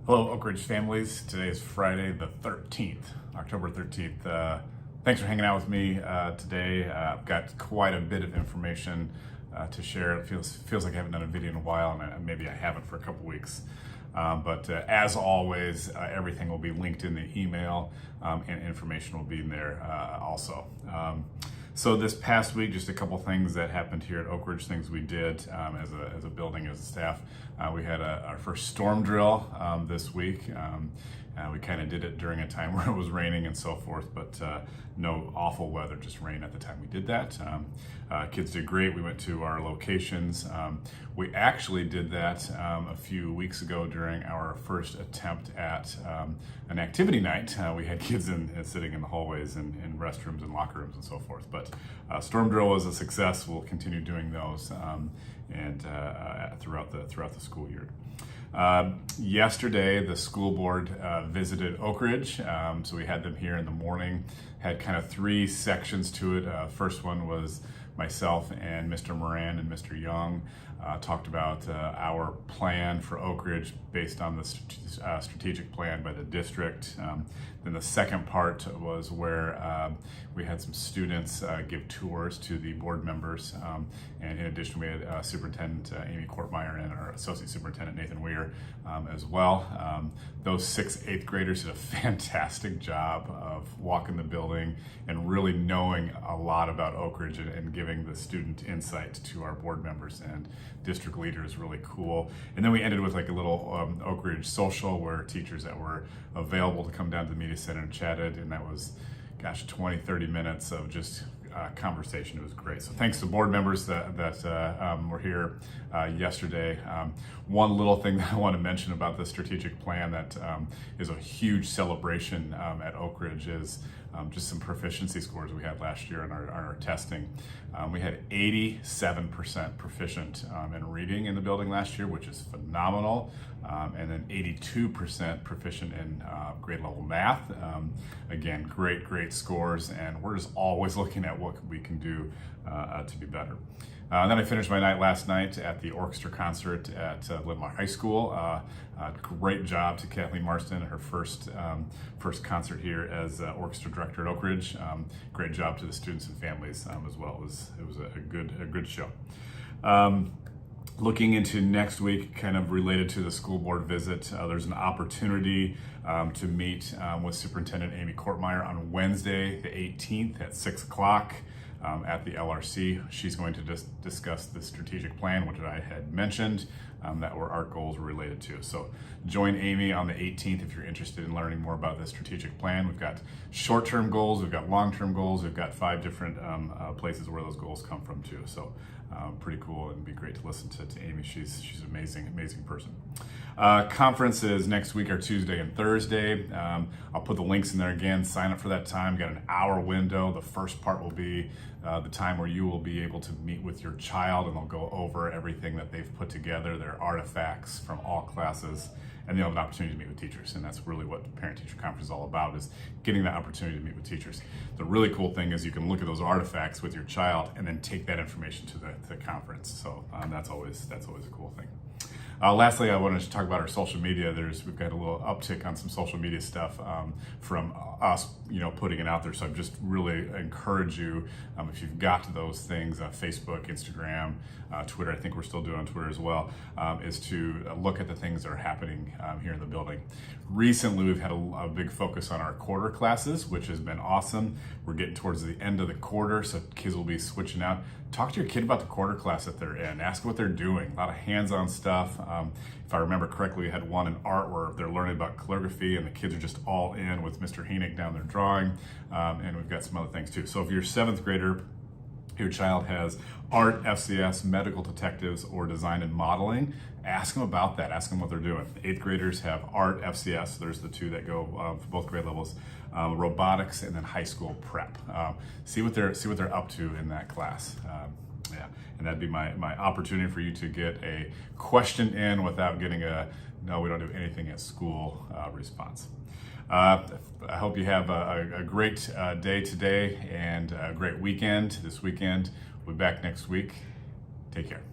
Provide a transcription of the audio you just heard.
Hello, Oak Ridge families. Today is Friday the 13th, October 13th. Thanks for hanging out with me today. I've got quite a bit of information to share. It feels like I haven't done a video in a while, and maybe I haven't for a couple weeks. But as always, everything will be linked in the email, and information will be in there also. So this past week, just a couple things that happened here at Oak Ridge, things we did as a building, as a staff. We had our first storm drill this week. We kind of did it during a time where it was raining and so forth, but no awful weather, just rain at the time we did that. Kids did great. We went to our locations. We actually did that a few weeks ago during our first attempt at an activity night. We had kids sitting in the hallways and in restrooms and locker rooms and so forth. But storm drill was a success. We'll continue doing those throughout the school year. Yesterday, the school board visited Oak Ridge, so we had them here in the morning. Had kind of three sections to it. First one was myself and Mr. Moran and Mr. Young talked about our plan for Oak Ridge based on the strategic plan by the district. Then the second part was where we had some students give tours to the board members. And in addition, we had Superintendent Amy Kortmeyer and our Associate Superintendent Nathan Weir as well. Those 6th, 8th graders did a fantastic job of walking the building and really knowing a lot about Oak Ridge and giving the student insight to our board members and district leaders. Really cool. And then we ended with like a little Oak Ridge social where teachers that were available to come down to the media center and chatted, and that was 20-30 minutes of just conversation. It was great. So thanks to board members that were here yesterday. One little thing that I want to mention about the strategic plan that is a huge celebration at Oak Ridge is just some proficiency scores we had last year in our testing. We had 87% proficient in reading in the building last year, which is phenomenal. And then 82% proficient in grade level math. Again, great scores, and we're just always looking at what we can do to be better. Then I finished my night last night at the orchestra concert at Lidmar High School. Great job to Kathleen Marston, her first concert here as orchestra director at Oak Ridge. Great job to the students and families as well. It was a good show. Looking into next week, kind of related to the school board visit, there's an opportunity to meet with Superintendent Amy Kortmeyer on Wednesday, the 18th at 6 o'clock at the LRC. She's going to discuss the strategic plan, which I had mentioned, that our goals were related to. So join Amy on the 18th if you're interested in learning more about the strategic plan. We've got short-term goals, we've got long-term goals, we've got 5 different places where those goals come from too. So pretty cool, and it'd be great to listen to Amy. She's an amazing person. Conferences next week are Tuesday and Thursday. I'll put the links in there again. Sign up for that time. Got an hour window. The first part will be the time where you will be able to meet with your child, and they'll go over everything that they've put together, their artifacts from all classes, and they'll have an opportunity to meet with teachers. And that's really what the Parent-Teacher Conference is all about, is getting that opportunity to meet with teachers. The really cool thing is you can look at those artifacts with your child and then take that information to the conference. So that's always a cool thing. Lastly, I wanted to talk about our social media. We've got a little uptick on some social media stuff from us, putting it out there. So I just really encourage you, if you've got those things, Facebook, Instagram, Twitter, I think we're still doing on Twitter as well, is to look at the things that are happening here in the building. Recently, we've had a big focus on our quarter classes, which has been awesome. We're getting towards the end of the quarter, so kids will be switching out. Talk to your kid about the quarter class that they're in. Ask what they're doing. A lot of hands-on stuff. If I remember correctly, we had one in art where they're learning about calligraphy, and the kids are just all in with Mr. Heenig down there drawing. And we've got some other things too. So if you're a 7th grader, your child has art, FCS, medical detectives, or design and modeling, ask them about that. Ask them what they're doing. 8th graders have art, FCS. There's the 2 that go for both grade levels. Robotics, and then high school prep. See what they're up to in that class. Yeah, and that'd be my opportunity for you to get a question in without getting a "no, we don't do anything at school" response. I hope you have a great day today and a great weekend this weekend. We'll be back next week. Take care.